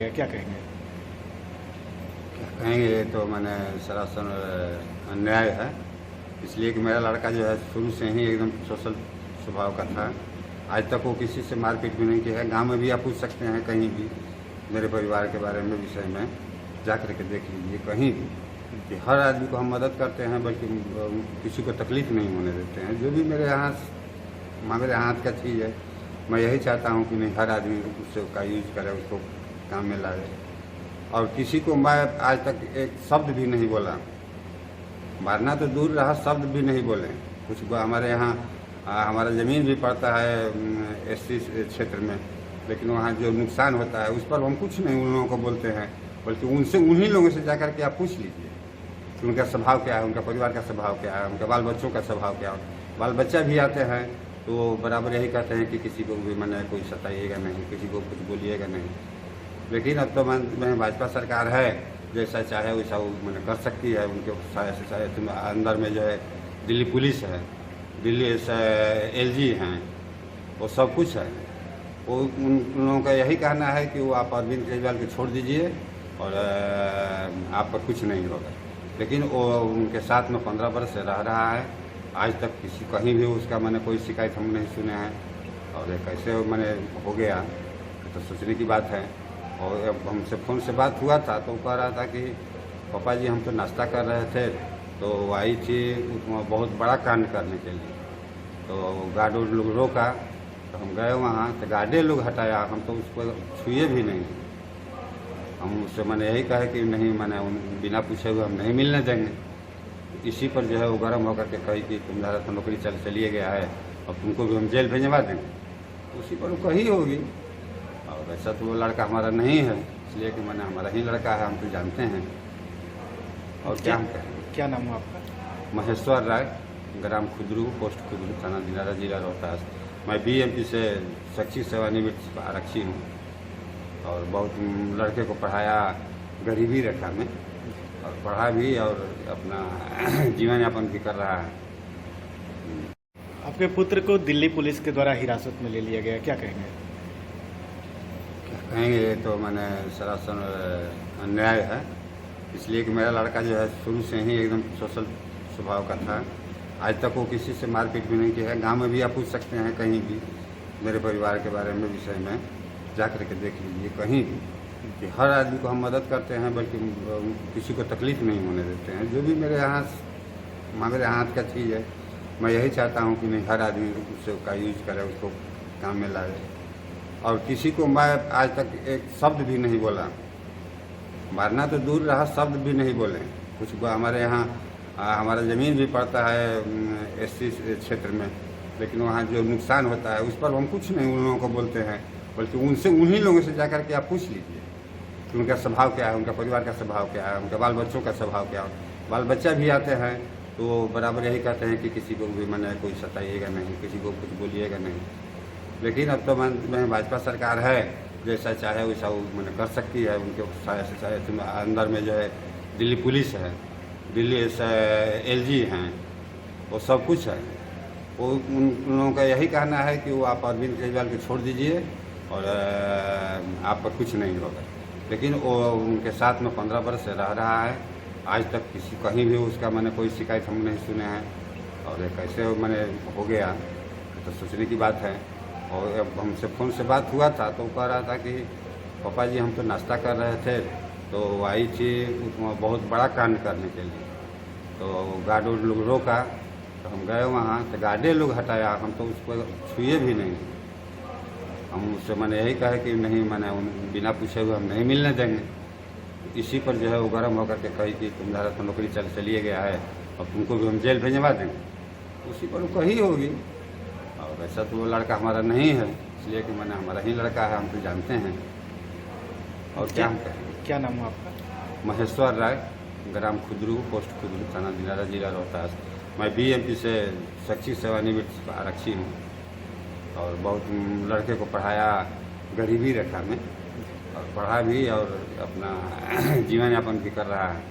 क्या कहेंगे? क्या कहेंगे, ये तो मैंने सरासर अन्याय है। इसलिए कि मेरा लड़का जो है शुरू से ही एकदम सोशल स्वभाव का था। आज तक वो किसी से मारपीट भी नहीं किया है। गांव में भी आप पूछ सकते हैं, कहीं भी मेरे परिवार के बारे में विषय में जा कर के देख लीजिए, कहीं भी कि हर आदमी को हम मदद करते हैं, बल्कि किसी को तकलीफ़ नहीं होने देते हैं। जो भी मेरे हाथ का चीज़ है, मैं यही चाहता हूँ कि नहीं, हर आदमी उसका यूज करे, उसको काम में लाए। और किसी को मैं आज तक एक शब्द भी नहीं बोला, मारना तो दूर रहा, शब्द भी नहीं बोले। कुछ हमारे यहाँ हमारा ज़मीन भी पड़ता है एससी क्षेत्र में, लेकिन वहाँ जो नुकसान होता है उस पर हम कुछ नहीं उन लोगों को बोलते हैं, बल्कि उन्हीं लोगों से जाकर के आप पूछ लीजिए कि उनका स्वभाव क्या है, उनका परिवार का स्वभाव क्या है, उनके बाल बच्चों का स्वभाव क्या है। बाल बच्चा भी आते हैं तो वो बराबर यही कहते हैं कि किसी को भी मैंने कोई सताइएगा नहीं, किसी को कुछ बोलिएगा नहीं। लेकिन अब तो मैं भाजपा सरकार है, जैसा चाहे वैसा वो मैंने कर सकती है। उनके अंदर में जो है दिल्ली पुलिस है, दिल्ली से एलजी हैं, वो सब कुछ है। वो उन लोगों का यही कहना है कि वो आप अरविंद केजरीवाल को छोड़ दीजिए और आप पर कुछ नहीं होगा। लेकिन वो उनके साथ में 15 वर्ष से रह रहा है। आज तक कहीं भी उसका मैंने कोई शिकायत हम नहीं सुने हैं। और कैसे मैंने हो गया तो सोचने की बात है। और अब हमसे फ़ोन से बात हुआ था तो कह रहा था कि पापा जी, हम तो नाश्ता कर रहे थे तो वो आई थी बहुत बड़ा कांड करने के लिए, तो गार्ड लोग रोका तो हम गए वहाँ, तो गार्डे लोग हटाया, हम तो उसको छुए भी नहीं। हम उससे मैंने यही कहा कि नहीं, मैंने बिना पूछे हुए हम नहीं मिलने देंगे। इसी पर जो है वो गर्म होकर के कही कि तुम्हारा तो नौकरी चलिए गया है, अब तुमको भी हम जेल भेजवा देंगे। उसी पर वो कही होगी। और वैसा तो वो लड़का हमारा नहीं है, इसलिए कि मैंने हमारा ही लड़का है, हम तो जानते हैं। और क्या हम कहें। क्या नाम है आपका? महेश्वर राय, ग्राम खुदरू, पोस्ट खुदरू, थाना दिनारा, जिला रोहतास। मैं बीएमपी से शैक्षिक सेवानिवृत्त आरक्षी हूँ और बहुत लड़के को पढ़ाया, गरीबी रेखा में, और पढ़ा भी और अपना जीवन यापन भी कर रहा है। आपके पुत्र को दिल्ली पुलिस के द्वारा हिरासत में ले लिया गया, क्या कहेंगे? क्या कहेंगे, ये तो मैंने सरासर अन्याय है। इसलिए कि मेरा लड़का जो है शुरू से ही एकदम सोशल स्वभाव का था। आज तक वो किसी से मारपीट भी नहीं किया है। गांव में भी आप पूछ सकते हैं, कहीं भी मेरे परिवार के बारे में विषय में जा कर के देख लीजिए, कहीं भी कि हर आदमी को हम मदद करते हैं, बल्कि किसी को तकलीफ़ नहीं होने देते हैं। जो भी मेरे हाथ का चीज़ है, मैं यही चाहता हूँ कि नहीं, हर आदमी उसका यूज करे, उसको काम में लाए। और किसी को मैं आज तक एक शब्द भी नहीं बोला, मारना तो दूर रहा, शब्द भी नहीं बोले। कुछ हमारे यहाँ हमारा ज़मीन भी पड़ता है एससी क्षेत्र में, लेकिन वहाँ जो नुकसान होता है उस पर हम कुछ नहीं उन लोगों को बोलते हैं, बल्कि उन्हीं लोगों से जाकर के आप पूछ लीजिए कि उनका स्वभाव क्या है, उनका परिवार का स्वभाव क्या है, उनके बाल बच्चों का स्वभाव क्या है। बाल बच्चा भी आते हैं तो वो बराबर यही कहते हैं कि किसी को भी मैंने कोई सताइएगा नहीं, किसी को कुछ बोलिएगा नहीं। लेकिन अब तो मैं भाजपा सरकार है, जैसा चाहे वैसा वो मैंने कर सकती है। उनके अंदर में जो है दिल्ली पुलिस है, दिल्ली से एलजी हैं, वो सब कुछ है। वो उन लोगों का यही कहना है कि वो आप अरविंद केजरीवाल को छोड़ दीजिए और आप पर कुछ नहीं होगा। लेकिन वो उनके साथ में 15 वर्ष से रह रहा है। आज तक कहीं भी उसका मैंने कोई शिकायत हम नहीं सुने हैं। और कैसे मैंने हो गया तो सोचने की बात है। और अब हमसे फ़ोन से बात हुआ था तो कह रहा था कि पापा जी, हम तो नाश्ता कर रहे थे तो वो आई थी बहुत बड़ा कांड करने के लिए, तो गार्ड लोग रोका तो हम गए वहाँ, तो गार्डे लोग हटाया, हम तो उसको छुए भी नहीं। हम उससे मैंने यही कहा कि नहीं, मैंने बिना पूछे हुए हम नहीं मिलने देंगे। इसी पर जो है वो गर्म होकर के कही कि तुम्हारा तो नौकरी चलिए गया है, अब तुमको भी हम जेल भेजवा देंगे। उसी पर वो कही होगी। और वैसा तो वो लड़का हमारा नहीं है, इसलिए कि मैंने हमारा ही लड़का है, हम तो जानते हैं। और क्या हम कहें। क्या नाम है आपका? महेश्वर राय, ग्राम खुदरू, पोस्ट खुदरू, थाना दिनारा, जिला रोहतास। मैं बीएमपी से शैक्षिक सेवानिवृत्त आरक्षी हूँ और बहुत लड़के को पढ़ाया, गरीबी रेखा में, और पढ़ा भी और अपना जीवन यापन भी कर रहा है।